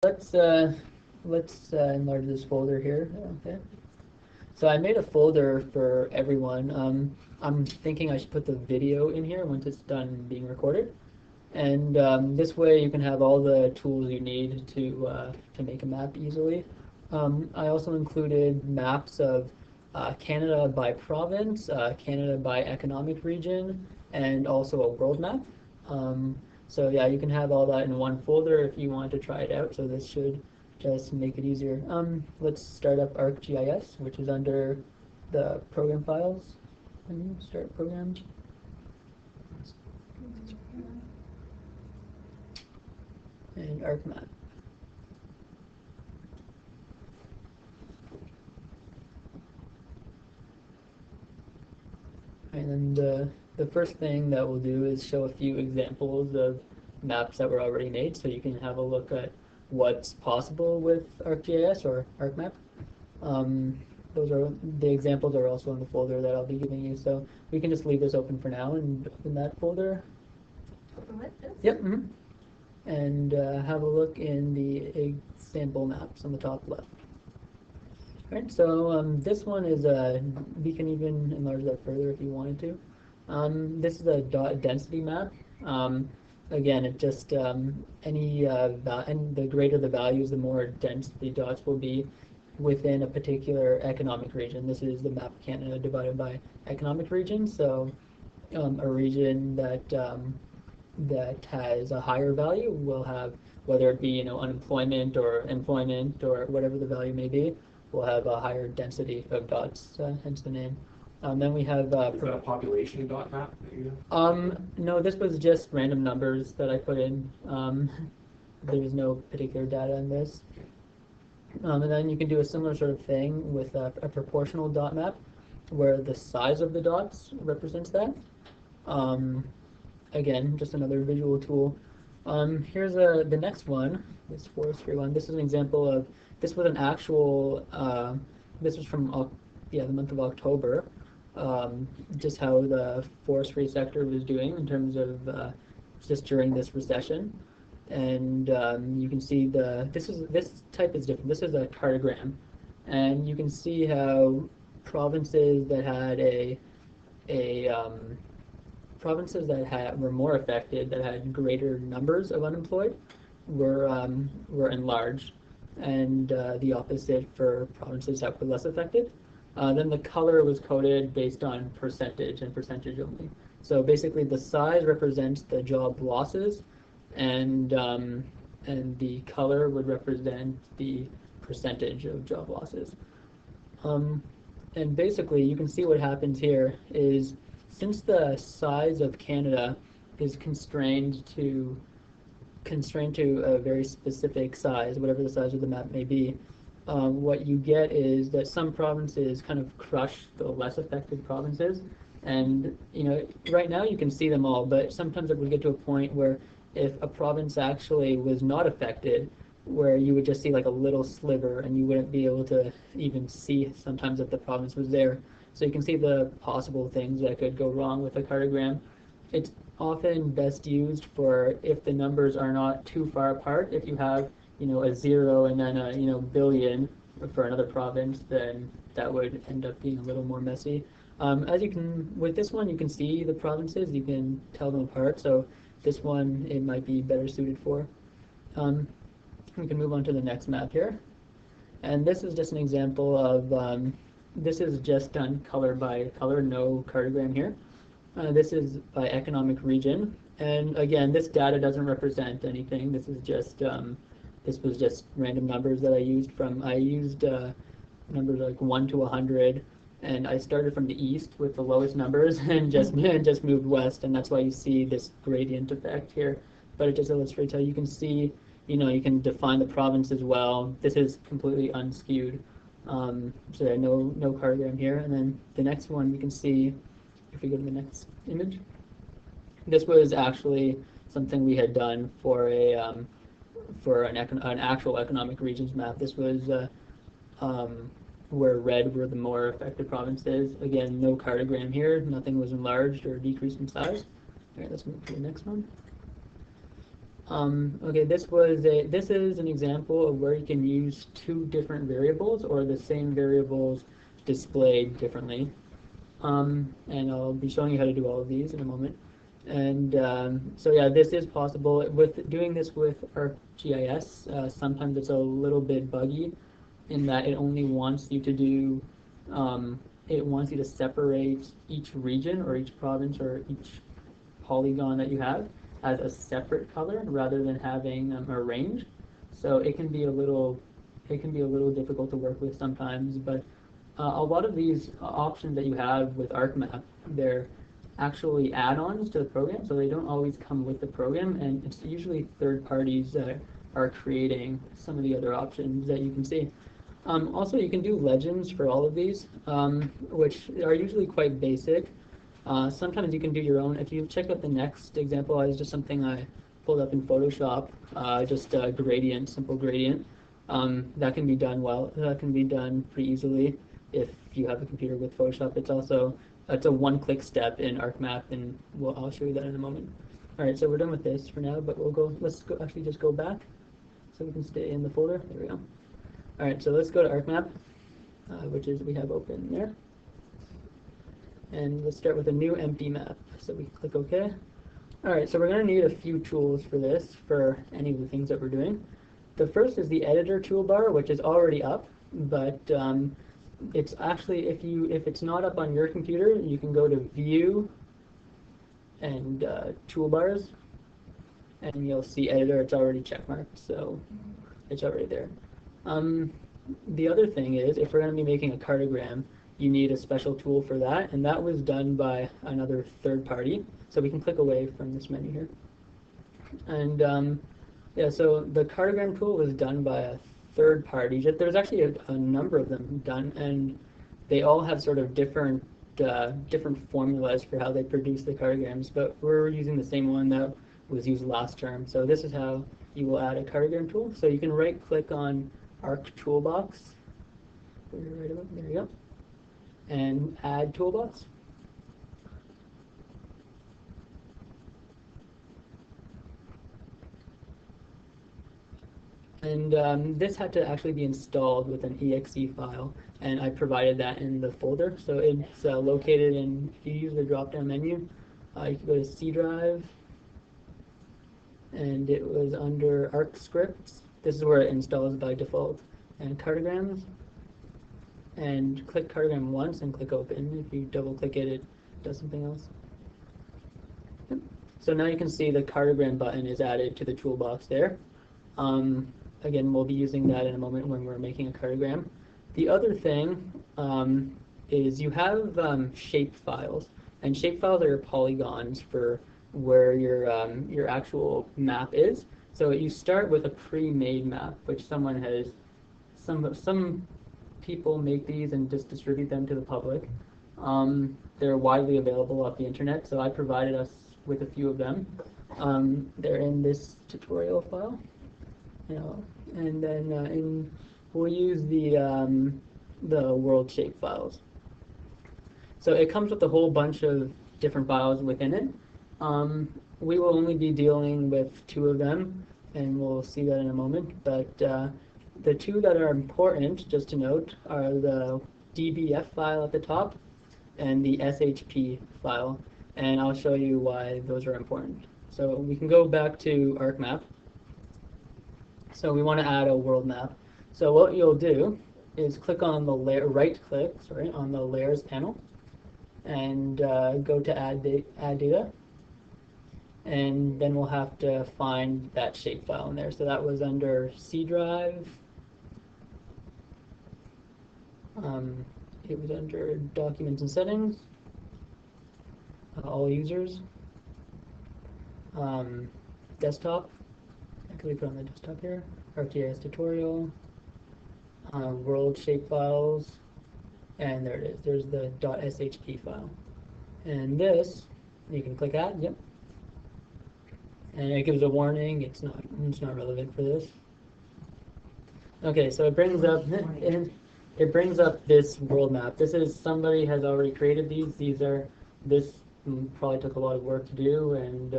let's enlarge this folder here. Okay. So I made a folder for everyone. I'm thinking I should put the video in here once it's done being recorded, and this way you can have all the tools you need to make a map easily. I also included maps of Canada by province, Canada by economic region, and also a world map. So yeah, you can have all that in one folder if you want to try it out. So this should just make it easier. Let's start up ArcGIS, which is under the program files. Start programs. And ArcMap. And then the first thing that we'll do is show a few examples of maps that were already made, so you can have a look at what's possible with ArcGIS or ArcMap. Those are the examples are also in the folder that I'll be giving you, so we can just leave this open for now and open that folder. Open with this? Yep. And have a look in the example maps on the top left. Right, so this one is we can even enlarge that further if you wanted to. This is a dot density map. Again, it just and the greater the values, the more dense the dots will be within a particular economic region. This is the map of Canada divided by economic region. So a region that has a higher value will have, whether it be unemployment or employment or whatever the value may be, will have a higher density of dots, hence the name. Then we have is that a population dot map? no, this was just random numbers that I put in. There was no particular data in this. And then you can do a similar sort of thing with a proportional dot map, where the size of the dots represents that. Again, just another visual tool. Here's the next one, this forestry one. This is an example of, this was an actual, this was from the month of October, just how the forestry sector was doing in terms of just during this recession. And you can see this type is different. This is a cartogram, and you can see how provinces that had provinces that were more affected, that had greater numbers of unemployed, were enlarged, and the opposite for provinces that were less affected. Then the color was coded based on percentage and percentage only. So basically, the size represents the job losses, and the color would represent the percentage of job losses. And basically, you can see what happens here is, since the size of Canada is constrained to a very specific size, whatever the size of the map may be, what you get is that some provinces kind of crush the less affected provinces. And right now you can see them all, but sometimes it would get to a point where if a province actually was not affected, where you would just see like a little sliver and you wouldn't be able to even see sometimes that the province was there. So you can see the possible things that could go wrong with a cartogram. It's often best used for if the numbers are not too far apart. If you have a 0 and then a billion for another province, then that would end up being a little more messy. As you can, with this one, you can see the provinces, you can tell them apart. So this one, it might be better suited for. We can move on to the next map here. And this is just an example of, this is just done color by color, no cartogram here. This is by economic region. And again, this data doesn't represent anything. This is just, this was just random numbers that I used from, numbers like 1 to 100. And I started from the east with the lowest numbers and just moved west, and that's why you see this gradient effect here. But it just illustrates how you can see, you can define the province as well. This is completely unskewed, so yeah, no cartogram here. And then the next one, you can see, if we go to the next image, this was actually something we had done for an actual economic regions map. This was where red were the more affected provinces. Again, no cartogram here. Nothing was enlarged or decreased in size. All right, let's move to the next one. Okay, this is an example of where you can use two different variables or the same variables displayed differently. And I'll be showing you how to do all of these in a moment. And so yeah, this is possible. With doing this with ArcGIS, sometimes it's a little bit buggy in that it only wants you to do, it wants you to separate each region or each province or each polygon that you have as a separate color rather than having a range. So it can be a little difficult to work with sometimes, but a lot of these options that you have with ArcMap, they're actually add-ons to the program, so they don't always come with the program, and it's usually third parties that are creating some of the other options that you can see. Also, you can do legends for all of these, which are usually quite basic. Sometimes you can do your own. If you check out the next example, it's just something I pulled up in Photoshop, just a gradient, simple gradient. That can be done well. That can be done pretty easily if you have a computer with Photoshop. It's a one-click step in ArcMap, and I'll show you that in a moment. All right, so we're done with this for now, but let's actually just go back so we can stay in the folder. There we go. All right, so let's go to ArcMap, which is we have open there. And let's start with a new empty map. So we click OK. All right, so we're going to need a few tools for this, for any of the things that we're doing. The first is the editor toolbar, which is already up, but it's actually, if it's not up on your computer, you can go to View and Toolbars, and you'll see Editor. It's already checkmarked, so it's already there. The other thing is, if we're going to be making a cartogram, you need a special tool for that, and that was done by another third party. So we can click away from this menu here. And yeah, so the cartogram tool was done by a third party. There's actually a number of them done, and they all have sort of different formulas for how they produce the cartograms, but we're using the same one that was used last term. So this is how you will add a cartogram tool. So you can right-click on Arc Toolbox. There you go. And add toolbox. And this had to actually be installed with an exe file, and I provided that in the folder. So it's located in, if you use the drop-down menu, you can go to C drive, and it was under Arc Scripts. This is where it installs by default. And cartograms, and click cartogram once and click open. If you double click it, it does something else. So now you can see the cartogram button is added to the toolbox there. Again, we'll be using that in a moment when we're making a cartogram. The other thing is you have shape files, and shape files are your polygons for where your actual map is. So you start with a pre-made map, which someone has, some people make these and just distribute them to the public. They're widely available off the internet, so I provided us with a few of them. They're in this tutorial file. And then we'll use the world shape files. So it comes with a whole bunch of different files within it. We will only be dealing with two of them, and we'll see that in a moment. But the two that are important, just to note, are the dbf file at the top and the shp file. And I'll show you why those are important. So we can go back to ArcMap. So we want to add a world map. So what you'll do is click on the right-click on the layers panel, and go to add data, and then we'll have to find that shape file in there. So that was under C drive. It was under Documents and Settings, All Users, Desktop. Actually put on the desktop here. ArcGIS Tutorial, World Shape Files, and there it is. There's the .shp file. And this, you can click Add, yep. And it gives a warning. It's not relevant for this. Okay, so it brings up this world map. This is, somebody has already created these. This probably took a lot of work to do, and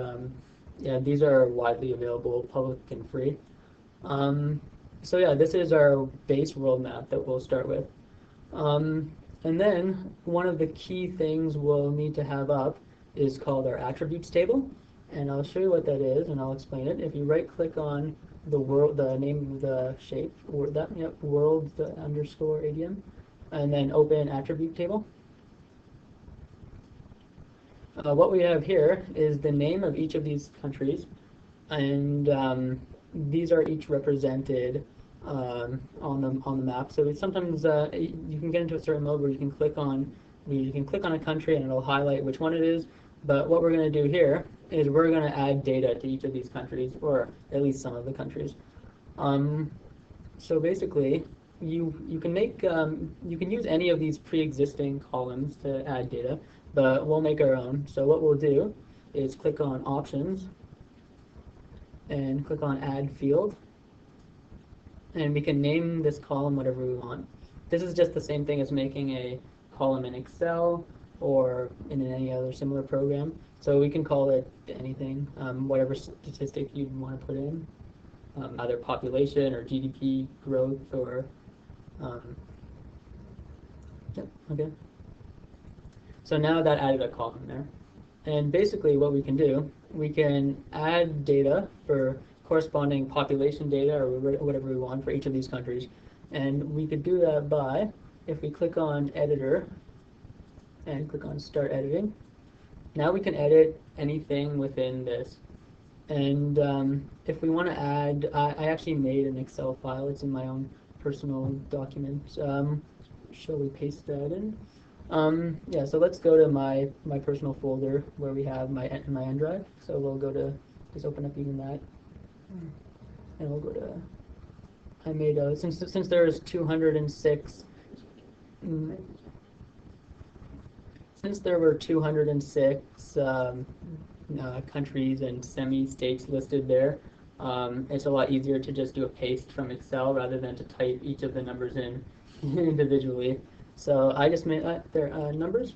Yeah, these are widely available, public and free. So yeah, this is our base world map that we'll start with. And then one of the key things we'll need to have up is called our attributes table. And I'll show you what that is and I'll explain it. If you right click on the world, the name of the shape, or that, yep, world the underscore ADM, and then open attribute table. What we have here is the name of each of these countries, and these are each represented on the map. So it's sometimes you can get into a certain mode where you can click on a country and it'll highlight which one it is. But what we're going to do here is we're going to add data to each of these countries, or at least some of the countries. So basically, you can make you can use any of these pre-existing columns to add data, but we'll make our own. So what we'll do is click on Options and click on Add Field, and we can name this column whatever we want. This is just the same thing as making a column in Excel or in any other similar program. So we can call it anything, whatever statistic you'd want to put in, either population or GDP growth or, yep, okay. So now that added a column there. And basically what we can do, we can add data for corresponding population data or whatever we want for each of these countries. And we could do that by, if we click on Editor and click on Start Editing, now we can edit anything within this. And if we want to add, I actually made an Excel file. It's in my own personal document. Shall we paste that in? Yeah, so let's go to my personal folder where we have my end drive. So we'll go to, just open up even that. And we'll go to, I made, since there's 206, since there were 206 countries and semi-states listed there, it's a lot easier to just do a paste from Excel rather than to type each of the numbers in individually. So I just made their numbers.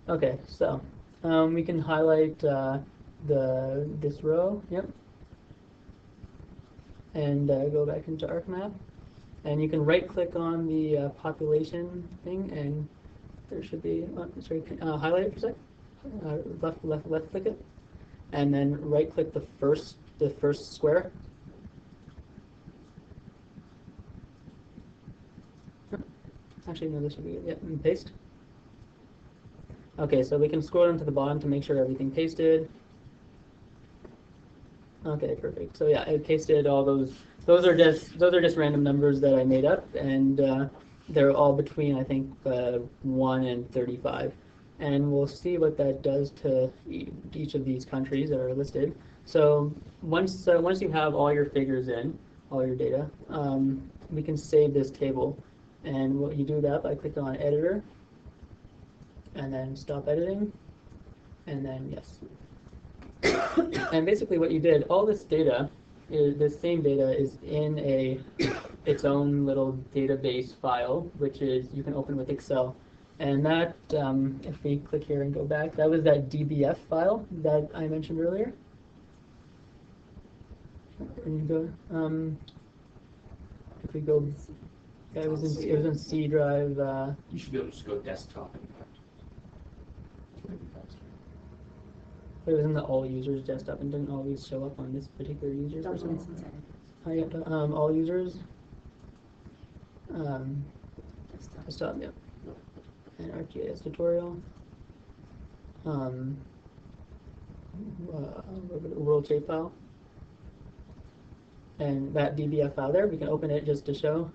Okay, so we can highlight this row, yep, and go back into ArcMap, and you can right-click on the population thing, and there should be highlight it for a sec. Left click it, and then right-click the first square. Actually, no, this should be good. Yep, and paste. Okay, so we can scroll down to the bottom to make sure everything pasted. Okay, perfect. So yeah, I pasted all those. Those are just random numbers that I made up, and they're all between, I think, 1 and 35. And we'll see what that does to each of these countries that are listed. So once you have all your figures in, all your data, we can save this table. And what you do that by clicking on Editor, and then Stop Editing, and then Yes. And basically what you did, all this data, this same data is in its own little database file, which is you can open with Excel. And that, if we click here and go back, that was that DBF file that I mentioned earlier. And go, if we go, yeah, it was in C drive. You should be able to just go desktop. It was in the all users desktop and didn't always show up on this particular user. All users. Desktop, yeah. And ArcGIS tutorial. World shape file. And that DBF file there, we can open it just to show.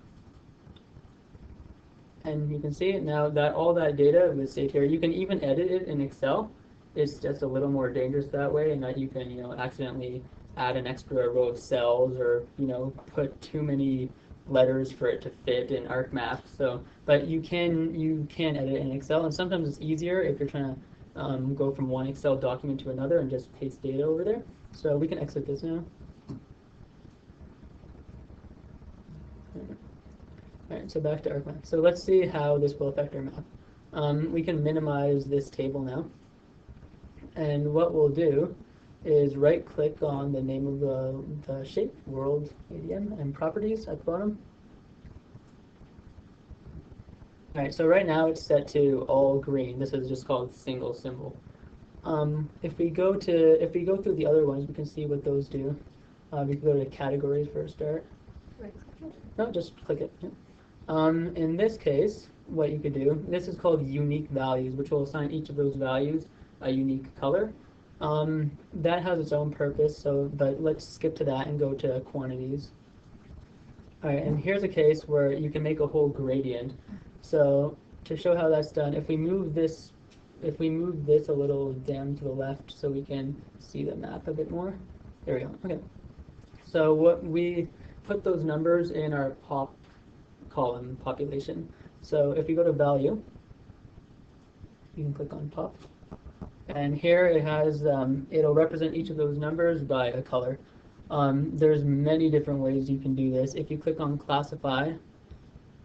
And you can see it now that all that data was saved here. You can even edit it in Excel. It's just a little more dangerous that way, and that you can, accidentally add an extra row of cells or, put too many letters for it to fit in ArcMap. So, but you can edit in Excel, and sometimes it's easier if you're trying to go from one Excel document to another and just paste data over there. So we can exit this now. All right, so back to ArcMap. So let's see how this will affect our map. We can minimize this table now. And what we'll do is right-click on the name of the shape, World ADM, and Properties at the bottom. All right, so right now it's set to all green. This is just called single symbol. If we go through the other ones, we can see what those do. We can go to categories for a start. Right. No, just click it. Yeah. In this case, what you could do, this is called unique values, which will assign each of those values a unique color. That has its own purpose, but let's skip to that and go to quantities. All right, and here's a case where you can make a whole gradient. So to show how that's done, if we move this a little down to the left so we can see the map a bit more. There we go. Okay. So what we put those numbers in our pop column population. So if you go to value, you can click on pop. And here it has, it'll represent each of those numbers by a color. There's many different ways you can do this. If you click on classify,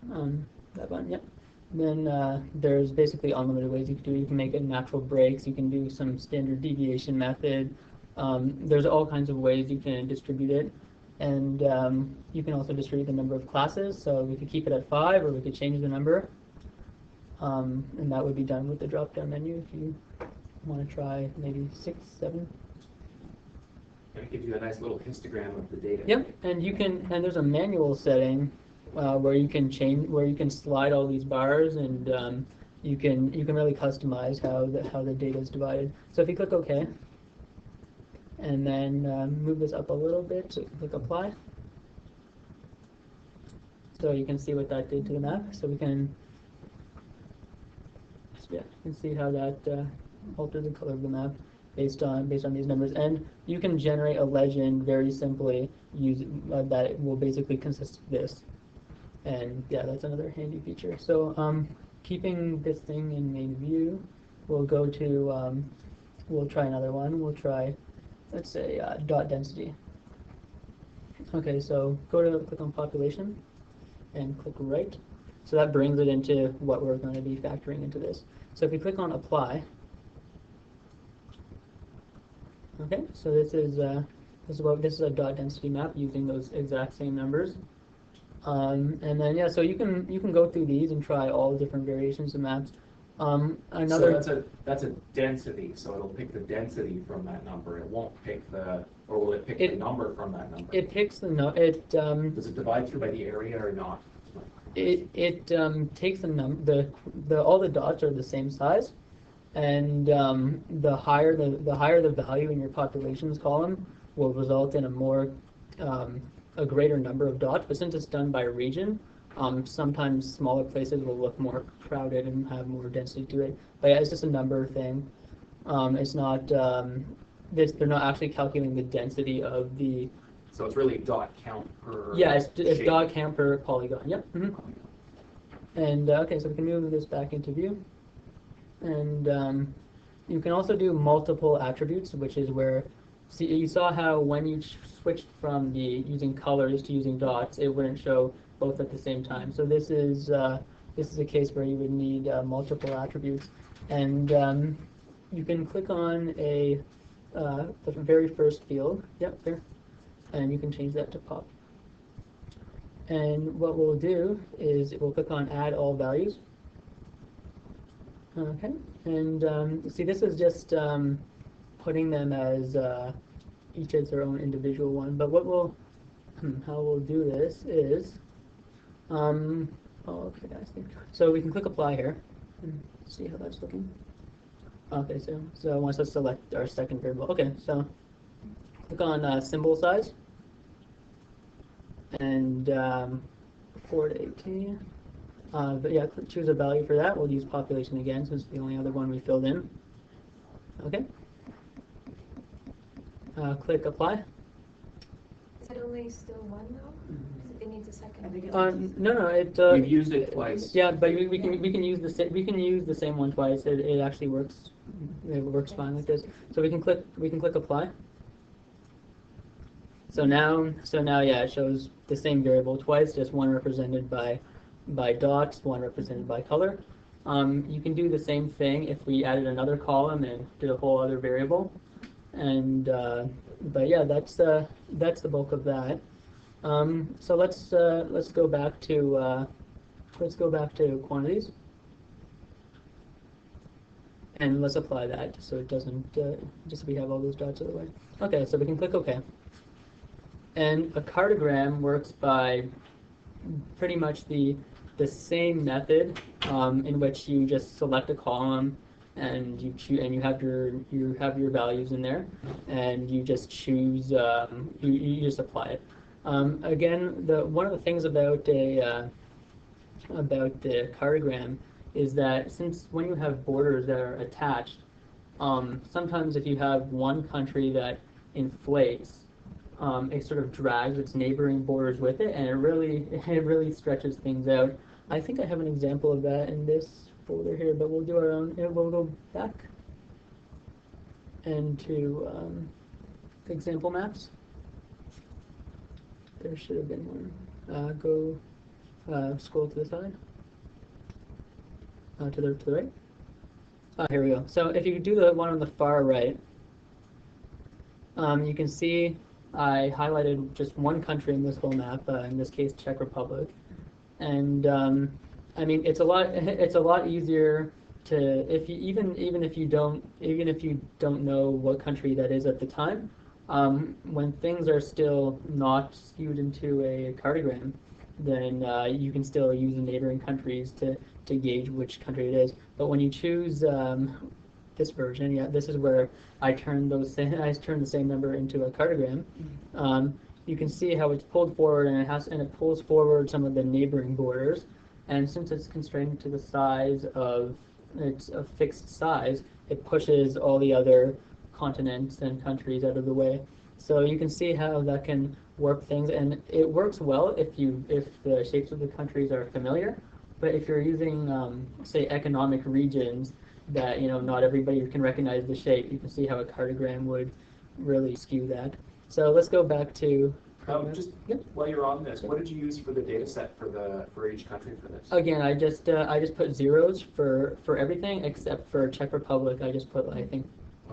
that button, yep. Then there's basically unlimited ways you can do it. You can make it natural breaks. You can do some standard deviation method. There's all kinds of ways you can distribute it. And you can also distribute the number of classes. So we could keep it at 5, or we could change the number. And that would be done with the drop-down menu if you want to try maybe 6, 7. And it gives you a nice little histogram of the data. Yep, and there's a manual setting where you can slide all these bars, and you can really customize how the data is divided. So if you click OK, and then move this up a little bit, so you can click apply. So you can see what that did to the map. So we can, yeah, you can see how that altered the color of the map based on these numbers. And you can generate a legend very simply using that it will basically consist of this. And yeah, that's another handy feature. So keeping this thing in main view, we'll go to, we'll try another one. We'll try, let's say, dot density. Okay, so click on population and click right. So that brings it into what we're going to be factoring into this. So if you click on apply, okay, so this is a dot density map using those exact same numbers. And then yeah, so you can go through these and try all the different variations of maps. So that's a density. So it'll pick the density from that number. It won't pick or will it pick the number from that number? It picks the Does it divide through by the area or not? It takes all the dots are the same size, and the higher the value in your populations column will result in a greater number of dots. But since it's done by region, sometimes smaller places will look more crowded and have more density to it. But yeah, it's just a number thing. It's not they're not actually calculating the density of the. So it's really dot count per. Yeah, it's dot count per polygon. Yep. Mm-hmm. And okay, so we can move this back into view, and you can also do multiple attributes, which is where. See, you saw how when you switched from using colors to using dots, it wouldn't show both at the same time. So this is a case where you would need multiple attributes, and you can click on the very first field. Yep, there, and you can change that to pop. And what we'll do is we'll click on add all values. Okay, and see, this is just putting them as each as their own individual one. But how we'll do this is, okay guys, so we can click apply here and see how that's looking. Okay, so it wants us to select our second variable. Okay, so click on symbol size and 4 to 18. But yeah, choose a value for that. We'll use population again since it's the only other one we filled in. Okay. Click apply. Is it only still one though? It needs a second. No. We've used it twice. Yeah, but we can use the same one twice. It actually works. It works fine like this. So we can click apply. So now yeah, it shows the same variable twice, just one represented by dots, one represented by color. You can do the same thing if we added another column and did a whole other variable. And but yeah, that's the bulk of that. So let's go back to quantities, and let's apply that so it doesn't just so we have all those dots out of the way. Okay, so we can click OK. And a cartogram works by pretty much the same method in which you just select a column and you have your values in there, and you just choose you just apply it. Again, one of the things about the cartogram is that since when you have borders that are attached, sometimes if you have one country that inflates, it sort of drags its neighboring borders with it, and it really stretches things out. I think I have an example of that in this folder here, but we'll do our own. We'll go back into example maps. There should have been one. Go scroll to the side, to the right. Here we go. So if you do the one on the far right, you can see I highlighted just one country in this whole map, in this case Czech Republic, and I mean it's a lot easier to even if you don't know what country that is at the time, when things are still not skewed into a cartogram, then you can still use the neighboring countries to gauge which country it is. But when you choose this version, yeah, this is where I turn the same number into a cartogram. You can see how it's pulled forward, and it pulls forward some of the neighboring borders. And since it's constrained to the size of it's a fixed size, it pushes all the other continents and countries out of the way. So you can see how that can warp things, and it works well if the shapes of the countries are familiar. But if you're using say economic regions that not everybody can recognize the shape, you can see how a cartogram would really skew that. So let's go back to just while you're on this, what did you use for the data set for each country for this? Again, I just put zeros for everything except for Czech Republic. I just put I think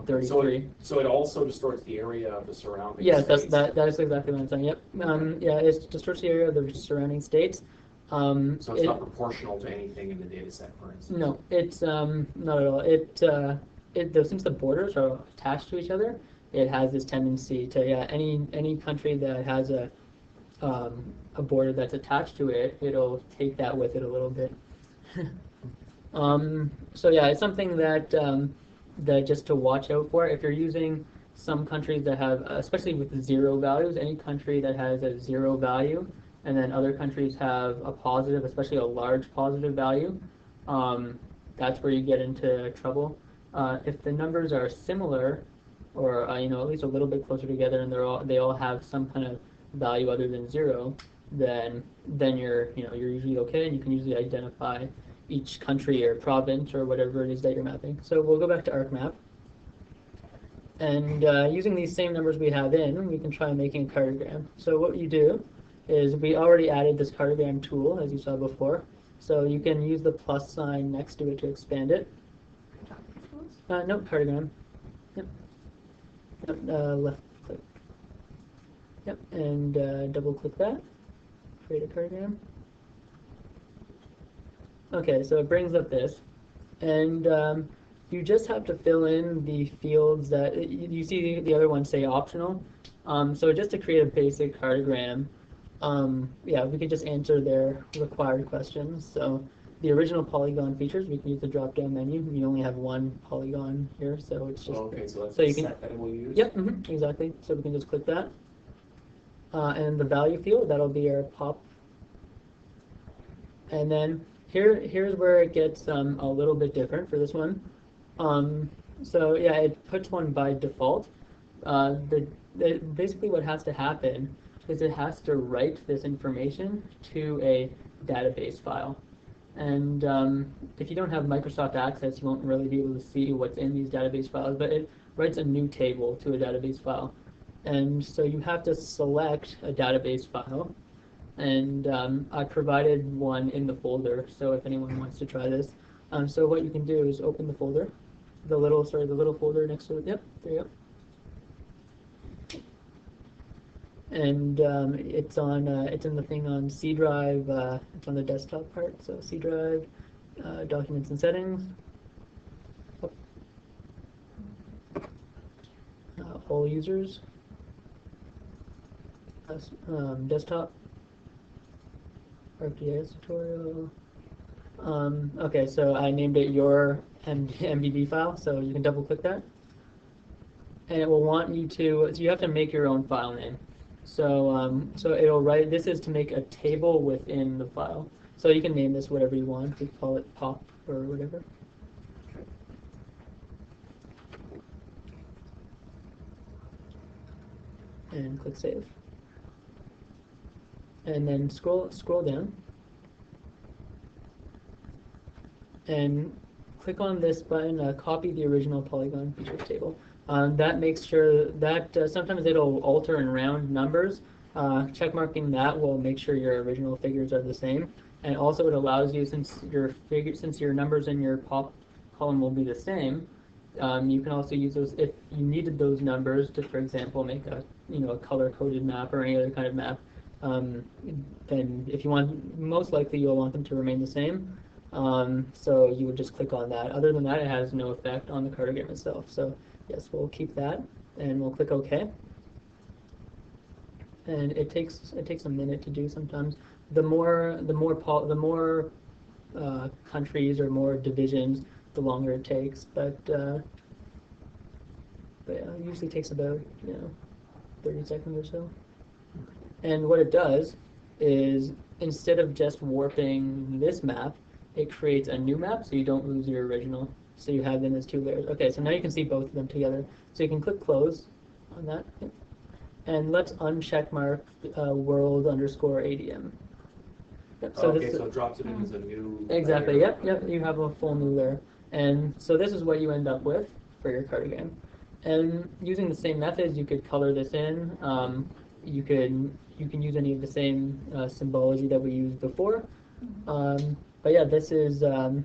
33. So it also distorts the area of the surrounding yes, states. that is exactly what I'm saying. Yep. Yeah, it distorts the area of the surrounding states. So it's not proportional to anything in the data set, for instance? No, it's not at all. Since the borders are attached to each other, it has this tendency to any country that has a border that's attached to it, it'll take that with it a little bit. So yeah, it's something that just to watch out for. If you're using some countries that have, especially with the zero values, any country that has a zero value, and then other countries have a positive, especially a large positive value, that's where you get into trouble. If the numbers are similar, or at least a little bit closer together, and they all have some kind of value other than zero, then you're usually okay, and you can usually identify each country or province or whatever it is that you're mapping. So we'll go back to ArcMap, and using these same numbers we have in, we can try making a cartogram. So what you do is we already added this cartogram tool, as you saw before. So you can use the plus sign next to it to expand it. No, cartogram. Yep. Left click. Yep, and double click that. Create a cartogram. Okay, so it brings up this, and you just have to fill in the fields that you see the other ones say optional. So just to create a basic cartogram, we could just answer their required questions. So the original polygon features, we can use the drop-down menu. We only have one polygon here, so it's just okay. So that's so the you can, set that we'll use. Yep, exactly. So we can just click that, and the value field, that'll be our pop. And then here's where it gets a little bit different for this one. So yeah, it puts one by default. Basically what has to happen is it has to write this information to a database file. And if you don't have Microsoft Access, you won't really be able to see what's in these database files, but it writes a new table to a database file. And so you have to select a database file. And I provided one in the folder, so if anyone wants to try this. So what you can do is open the folder, the little folder next to it. Yep, there you go. And it's in the thing on C drive. It's on the desktop part. So C drive, documents and settings. All users. Desktop. ArcGIS tutorial. Okay, so I named it your MDB file, so you can double click that. And it will want you to, so you have to make your own file name. So so it'll write, this is to make a table within the file. So you can name this whatever you want. You can call it pop or whatever. And click save. And then scroll down. And click on this button, copy the original polygon features table. That makes sure that sometimes it'll alter and round numbers. Checkmarking that will make sure your original figures are the same. And also it allows you, since your numbers in your pop column will be the same, you can also use those if you needed those numbers to, for example, make a color-coded map or any other kind of map. Then if you want, most likely you'll want them to remain the same. So you would just click on that. Other than that, it has no effect on the cartogram itself. So yes, we'll keep that, and we'll click OK. And it takes a minute to do sometimes. The more countries or more divisions, the longer it takes. But yeah, it usually takes about 30 seconds or so. And what it does is, instead of just warping this map, it creates a new map so you don't lose your original. So you have them as two layers. Okay, so now you can see both of them together. So you can click close on that. And let's uncheck mark world_ADM. Yep, so okay, so it drops it in as a new exactly, layer. yep, you have a full new layer. And so this is what you end up with for your cartogram. And using the same methods, you could color this in. You can use any of the same symbology that we used before. But yeah, this is how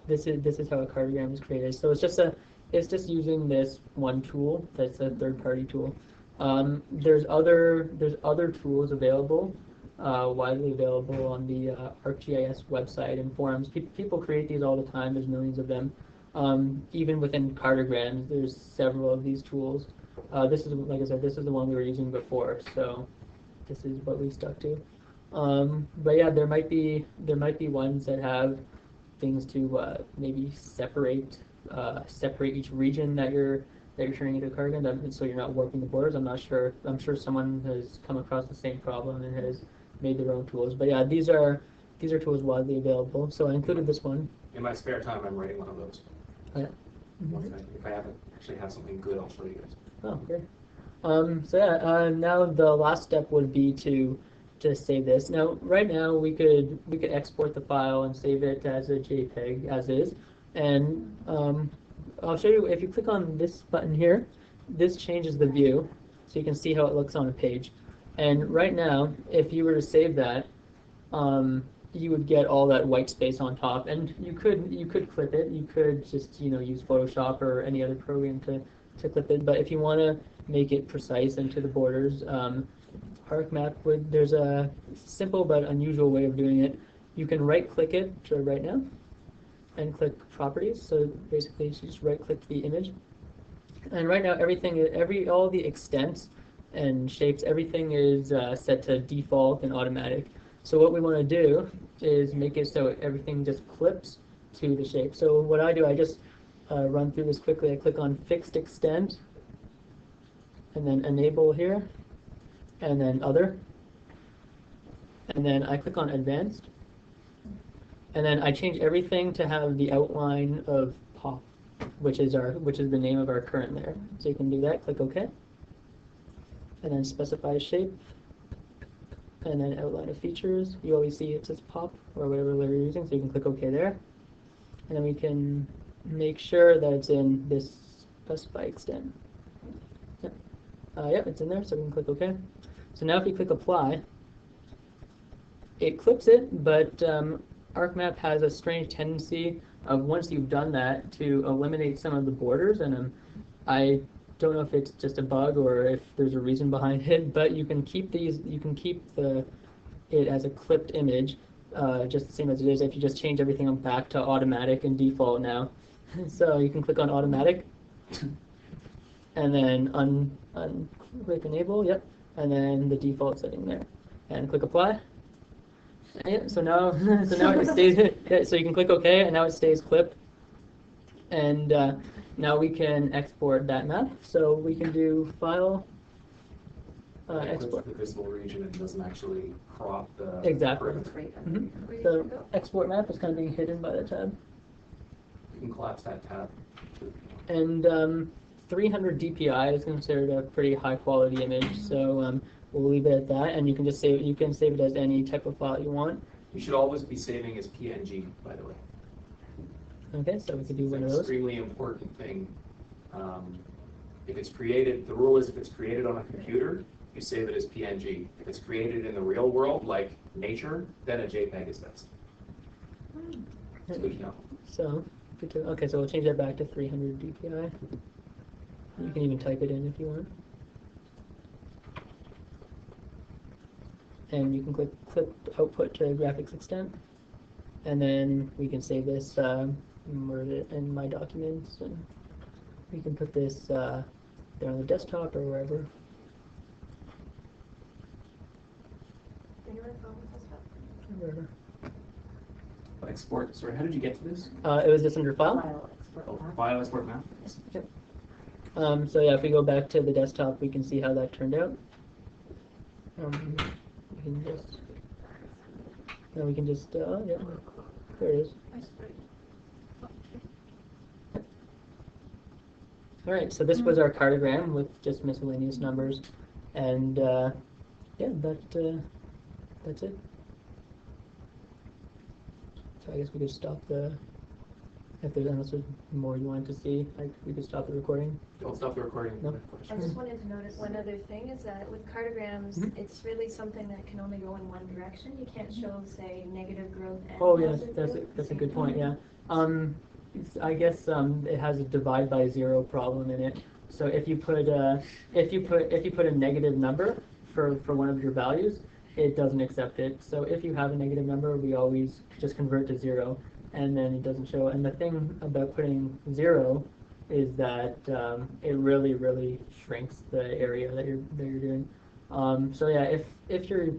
a cartogram is created. So it's just using this one tool that's a third-party tool. There's other tools available, widely available on the ArcGIS website and forums. People create these all the time. There's millions of them. Even within cartograms, there's several of these tools. This is, like I said, this is the one we were using before, so this is what we stuck to. But yeah, there might be ones that have things to maybe separate each region that you're turning into a cartogram, so you're not warping the borders. I'm not sure. I'm sure someone has come across the same problem and has made their own tools. But yeah, these are tools widely available. So I included this one. In my spare time, I'm writing one of those. Oh, yeah. If I haven't actually have something good, I'll show you guys. Oh, great. So yeah, now the last step would be to save this. Now, right now we could export the file and save it as a JPEG as is, and I'll show you. If you click on this button here, this changes the view, so you can see how it looks on a page. And right now, if you were to save that, you would get all that white space on top, and you could clip it. You could just use Photoshop or any other program to clip it. But if you want to make it precise and to the borders, ArcMap there's a simple but unusual way of doing it. You can right-click it right now, and click Properties. So basically, you just right-click the image, and right now all the extents and shapes, everything is set to default and automatic. So what we want to do is make it so everything just clips to the shape. So what I do, I just run through this quickly. I click on Fixed Extent, and then Enable here, and then Other, and then I click on Advanced, and then I change everything to have the outline of Pop, which is the name of our current layer. So you can do that. Click OK, and then specify shape, and then outline of features. You always see it says Pop or whatever layer you're using, so you can click OK there, and then we can make sure that it's in this specify extent. Yep, it's in there, so we can click OK. So now if you click Apply, it clips it, but ArcMap has a strange tendency once you've done that, to eliminate some of the borders. And I don't know if it's just a bug or if there's a reason behind it, but you can keep it as a clipped image, just the same as it is if you just change everything back to automatic and default now. So you can click on automatic, and then click enable, yep, and then the default setting there, and click apply. And yeah, so now it stays. Yeah, so you can click OK, and now it stays clipped. And now we can export that map. So we can do file. Export. The visible region and doesn't actually crop the. Exactly. Ready So to go. export map is kind of being hidden by the tab. You can collapse that tab. And 300 DPI is considered a pretty high quality image, so we'll leave it at that. And you can just save it. You can save it as any type of file you want. You should always be saving as PNG, by the way. Okay, so we could do It's one an of those. extremely important thing. If it's created, the rule is if it's created on a computer, you save it as PNG. If it's created in the real world, like nature, then a JPEG is best. So good to know. So, okay, so we'll change that back to 300 DPI. You can even type it in if you want. And you can click output to graphics extent. And then we can save this, word it in my documents, and we can put this there on the desktop or wherever. Anywhere from this stuff? Wherever. Export, sorry, how did you get to this? It was just under file. File export map? Yep. So yeah, if we go back to the desktop, we can see how that turned out. We can just, yeah, there it is. All right, so this was our cartogram with just miscellaneous numbers, and yeah, that's it. So I guess we could stop if unless there's more you wanted to see, we could stop the recording. Don't stop the recording. No. I just wanted to notice one other thing is that with cartograms, it's really something that can only go in one direction. You can't show, say, negative growth and Oh yes, positive that's growth at that's the a same good point. time. Yeah. I guess it has a divide by zero problem in it. So if you put a negative number for one of your values, it doesn't accept it. So if you have a negative number, we always just convert to zero, and then it doesn't show. And the thing about putting zero is that it really shrinks the area that you're doing. So yeah, if you're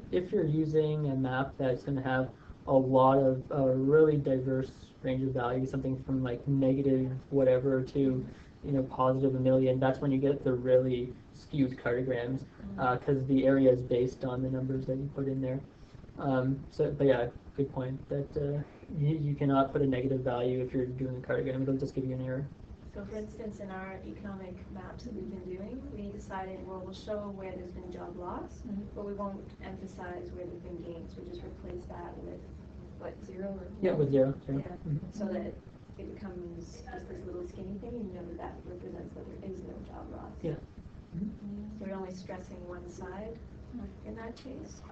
using a map that's going to have a lot of really diverse range of values, something from like negative whatever to positive 1,000,000, that's when you get the really skewed cartograms, because the area is based on the numbers that you put in there. But yeah, good point that you cannot put a negative value if you're doing a cartogram. It'll just give you an error. So for instance, in our economic maps that we've been doing, we decided, well, we'll show where there's been job loss, but we won't emphasize where there's been gains. We just replace that with, what, zero? Or Yeah, with zero. Yeah, Mhm. so that it becomes just this little skinny thing, you know that represents that there is no job loss. Yeah. So we're only stressing one side in that case.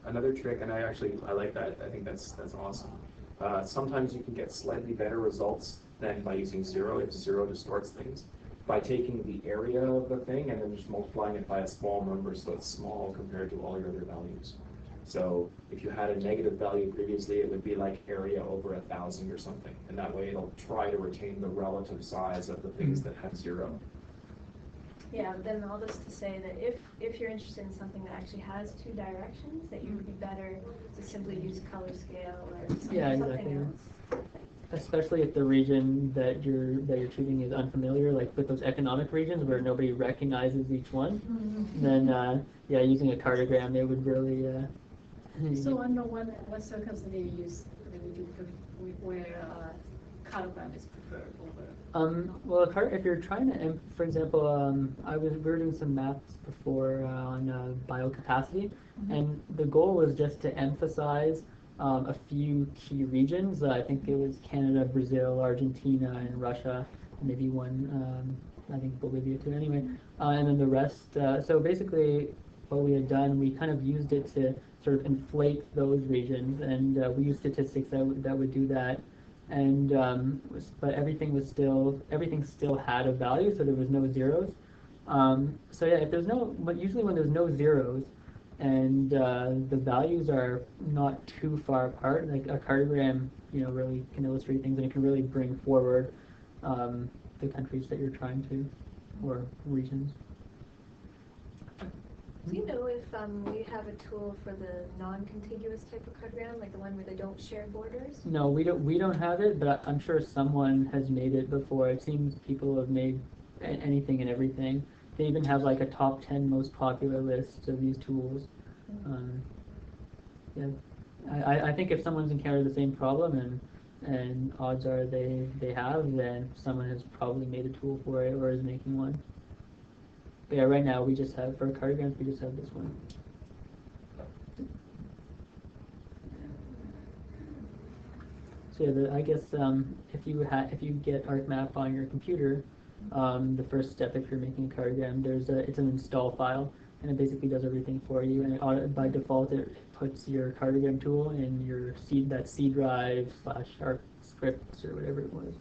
Another trick, and I like that. I think that's awesome. Sometimes you can get slightly better results than by using zero, if zero distorts things, by taking the area of the thing and then just multiplying it by a small number so it's small compared to all your other values. So if you had a negative value previously, it would be like area over 1,000 or something, and that way it'll try to retain the relative size of the things that have zero. Yeah, but then all this to say that if you're interested in something that actually has two directions, that you would be better to simply use color scale or something, Yeah, something exactly. else. Especially if the region that you're choosing is unfamiliar, like with those economic regions where nobody recognizes each one, then yeah, using a cartogram, it would really. So under what circumstance do you use where cartogram is preferred over? Well, if you're trying to, for example, we were doing some maps before on biocapacity, and the goal was just to emphasize a few key regions. I think it was Canada, Brazil, Argentina, and Russia, maybe one, I think Bolivia too, anyway. And then the rest, so basically what we had done, we kind of used it to sort of inflate those regions, and we used statistics that would do that. and but everything still had a value, so there was no zeros. So yeah, if there's no, but usually when there's no zeros, and the values are not too far apart, like a cartogram, really can illustrate things, and it can really bring forward the countries that you're trying to, or regions. Do you know if we have a tool for the non-contiguous type of cartogram, like the one where they don't share borders? No, we don't have it, but I'm sure someone has made it before. It seems people have made anything and everything. They even have like a top 10 most popular list of these tools. Yeah, I think if someone's encountered the same problem, and odds are they have, then someone has probably made a tool for it or is making one. But yeah, right now we just have, for cartograms, we just have this one. So yeah, I guess if you get ArcMap on your computer, the first step if you're making a cartogram, it's an install file, and it basically does everything for you. And by default, it puts your cartogram tool in your C drive / Arc scripts or whatever it was.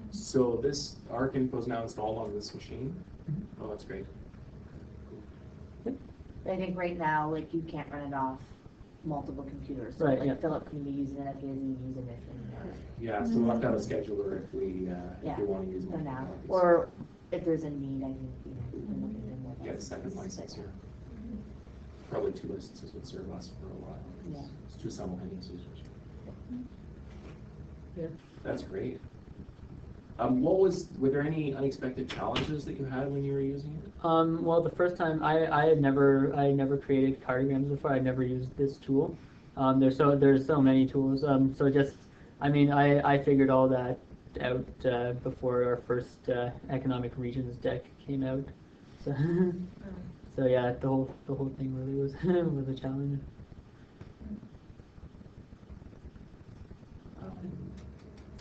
So this Arc info is now installed on this machine. Oh, that's great. I think right now, like, you can't run it off multiple computers. So, Right, like, yeah. Philip can be using it if he isn't using it. Yeah, so we'll have to have a scheduler if we want to use For one. now. Or if there's a need, I think, we can look at them with Get a second license here. Probably 2 licenses would serve us for a while. Yeah. It's 2 simultaneous users. Yeah. That's great. Were there any unexpected challenges that you had when you were using it? Well, the first time I had never created cartograms before. I'd never used this tool. There's so many tools. So just, I figured all that out before our first economic regions deck came out. So, so yeah, the whole thing really was was a challenge. I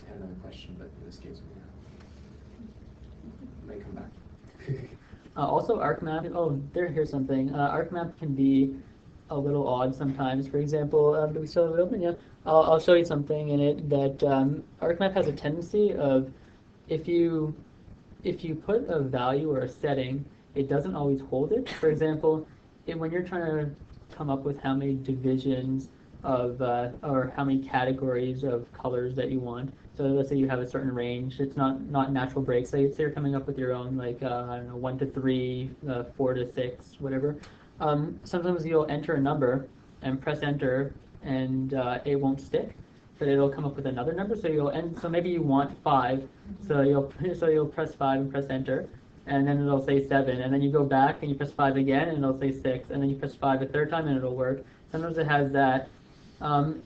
had another question, but in this case, may come back. Also, ArcMap. Oh, here's something. ArcMap can be a little odd sometimes. For example, do we still have it open? Yeah. I'll show you something in it that ArcMap has a tendency of, if you put a value or a setting, it doesn't always hold it. For example, when you're trying to come up with how many divisions of or how many categories of colors that you want. So let's say you have a certain range. It's not natural breaks. Say you're coming up with your own, like I don't know, 1 to 3, 4 to 6, whatever. Sometimes you'll enter a number and press enter, and it won't stick, but it'll come up with another number. So maybe you want 5, so you'll press 5 and press enter, and then it'll say 7, and then you go back and you press 5 again, and it'll say 6, and then you press 5 a third time, and it'll work. Sometimes it has that.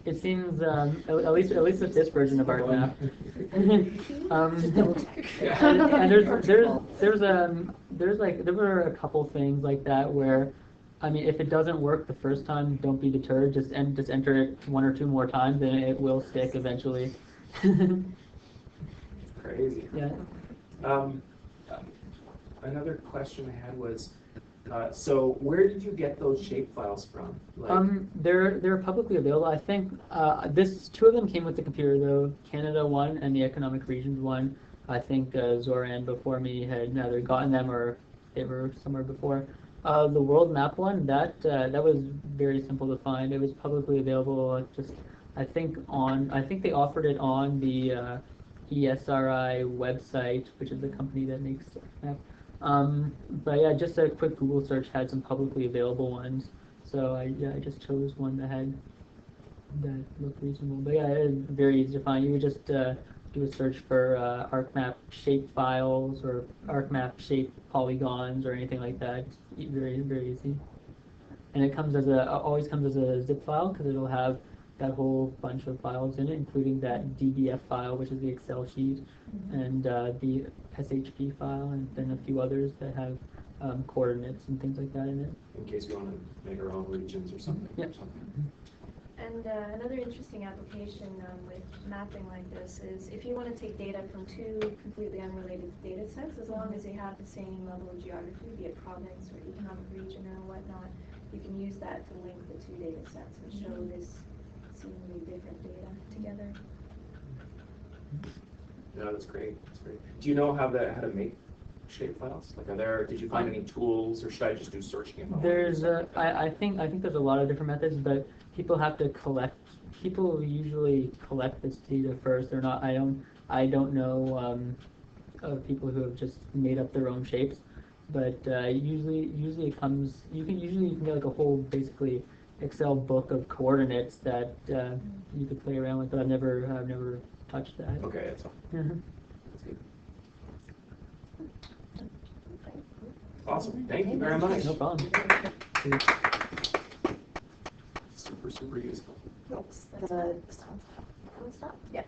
It seems, at least with this version of ArcMap. And there were a couple things like that where, if it doesn't work the first time, don't be deterred. Just enter it 1 or 2 more times, and it will stick eventually. Crazy. Yeah. Another question I had was, so where did you get those shape files from? They're publicly available. I think 2 of them came with the computer though. Canada one and the economic regions one. I think Zoran before me had either gotten them or they were somewhere before. The world map one, that was very simple to find. It was publicly available. I think they offered it on the ESRI website, which is the company that makes map. But yeah, just a quick Google search had some publicly available ones. So I just chose one that looked reasonable. But yeah, it's very easy to find. You would just do a search for ArcMap shape files or ArcMap shape polygons or anything like that. It's very, very easy. And it always comes as a zip file because it'll have that whole bunch of files in it, including that DBF file, which is the Excel sheet, and the SHP file, and then a few others that have coordinates and things like that in it. In case you want to make our own regions or something. Yep. And another interesting application with mapping like this is if you want to take data from 2 completely unrelated data sets, as long as they have the same level of geography, be it province or economic region or whatnot, you can use that to link the 2 data sets and show this seemingly different data together. No, that's great. That's great. Do you know how to make shape files? Like, did you find any tools, or should I just do searching? If I want to do There's something? I think there's a lot of different methods, but people have to collect. People usually collect this data first. They're not. I don't know of people who have just made up their own shapes, but usually it comes. You can get like a whole basically Excel book of coordinates that you could play around with. But I've never touched that. Okay, that's all. Mhm. That's good. Awesome. Thank you very much. No problem. Super, super useful. The, yeah.